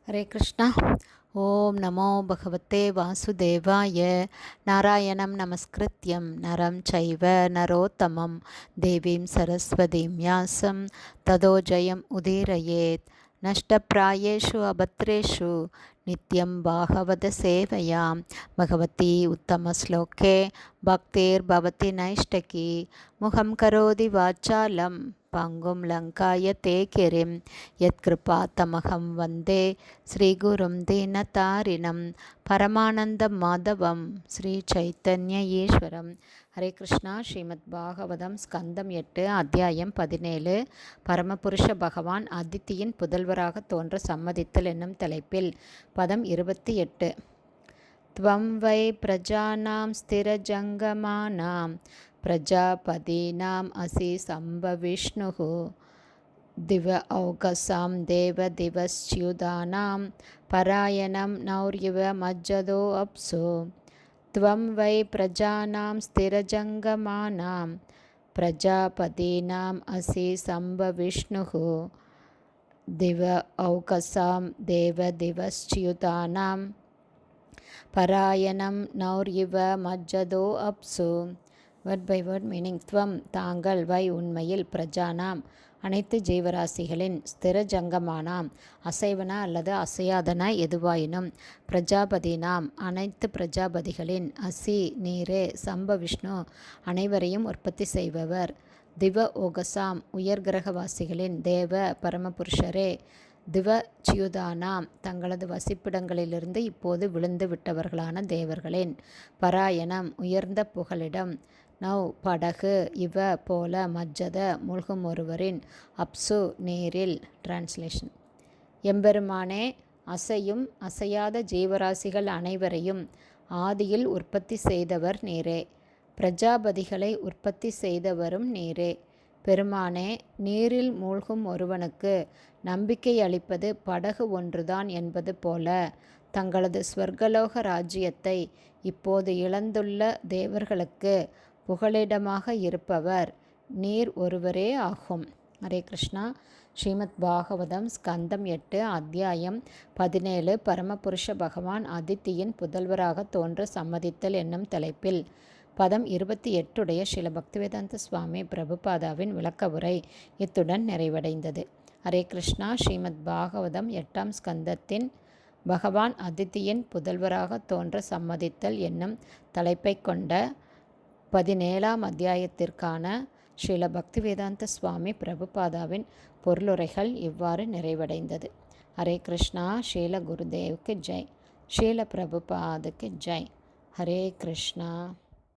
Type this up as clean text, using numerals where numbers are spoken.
हरे कृष्णा। ओम नमो भगवते वासुदेवाय। नारायणं नमस्कृत्यं नरं चैव नरोत्तमं देवीं सरस्वतीं व्यासं ततो जयम् उदीरयेत्। नष्टप्रायेषु अभद्रेषु नित्यं भागवत सेवया भगवती उत्तमश्लोके भक्तिर्भवति नैष्टकी। मुखं करोति वाचालं पङ्गुं लङ्कायते गिरिं यत्कृपातमहं वन्दे श्रीगुरुं दीनतारिणं परमानन्दं माधवं श्रीचैतन्य ईश्वरं। ஹரே கிருஷ்ணா. ஸ்ரீமத் பாகவதம் ஸ்கந்தம் 8 அத்தியாயம் 17 பரமபுருஷ பகவான் அதித்தியின் புதல்வராக தோன்ற சம்மதித்தல் என்னும் தலைப்பில் பதம் 28. த்வம் வை பிரஜானாம் ஸ்திரஜங்கமானாம் பிரஜாபதீனாம் அசி சம்பவிஷ்ணுஹு दिव औकसां देवदिवश्च्युतानां परायणं नौर्युव मज्जदो अप्सु। त्वं वै प्रजानां स्थिरजङ्गमानां प्रजापतीनाम् असि सम्भविष्णुः दिव औकसां देवदिवश्च्युतानां परायणं नौर्युव मज्जदो अप्सु. Word by word meaning. துவம் தாங்கள், வை உண்மையில், பிரஜானாம் அனைத்து ஜீவராசிகளின், ஸ்திர ஜங்கமானாம் அசைவன அல்லது அசையாதன எதுவாயினும், பிரஜாபதினாம் அனைத்து பிரஜாபதிகளின், அசி நீரே, சம்பவிஷ்ணு அனைவரையும் உற்பத்தி செய்பவர், திவ ஓகசாம் உயர்கிரகவாசிகளின், தேவ பரமபுருஷரே, திவ சியுதானாம் தங்களது வசிப்பிடங்களிலிருந்து இப்போது விழுந்து விட்டவர்களான தேவர்களின், பராயணம் உயர்ந்த புகலிடம், நௌ படகு, இவ போல, மஜ்ஜத மூழ்கும் ஒருவரின், அப்சு நீரில். டிரான்ஸ்லேஷன். எம்பெருமானே, அசையும் அசையாத ஜீவராசிகள் அனைவரையும் ஆதியில் உற்பத்தி செய்தவர் நீரே. பிரஜாபதிகளை உற்பத்தி செய்தவரும் நீரே. பெருமானே, நீரில் மூழ்கும் ஒருவனுக்கு நம்பிக்கை அளிப்பது படகு ஒன்றுதான் என்பது போல தங்களது ஸ்வர்கலோக ராஜ்யத்தை இப்போது இழந்துள்ள தேவர்களுக்கு புகலிடமாக இருப்பவர் நீர் ஒருவரே ஆகும். ஹரே கிருஷ்ணா. ஸ்ரீமத் பாகவதம் ஸ்கந்தம் 8 அத்தியாயம் 17 பரமபுருஷ பகவான் அதித்தியின் புதல்வராக தோன்ற சம்மதித்தல் என்னும் தலைப்பில் பதம் 28 ஸ்ரீல பக்திவேதாந்த சுவாமி பிரபுபாதாவின் விளக்க உரை இத்துடன் நிறைவடைந்தது. ஹரே கிருஷ்ணா. ஸ்ரீமத் பாகவதம் 8ஆம் ஸ்கந்தத்தின் பகவான் அதித்தியின் புதல்வராக தோன்ற சம்மதித்தல் என்னும் தலைப்பை கொண்ட 17ஆம் அத்தியாயத்திற்கான ஸ்ரீல பக்திவேதாந்த சுவாமி பிரபுபாதாவின் பொருளுரைகள் இவ்வாறு நிறைவடைந்தது. ஹரே கிருஷ்ணா. ஸ்ரீல குருதேவுக்கு ஜெய். ஸ்ரீல பிரபுபாதுக்கு ஜெய். ஹரே கிருஷ்ணா.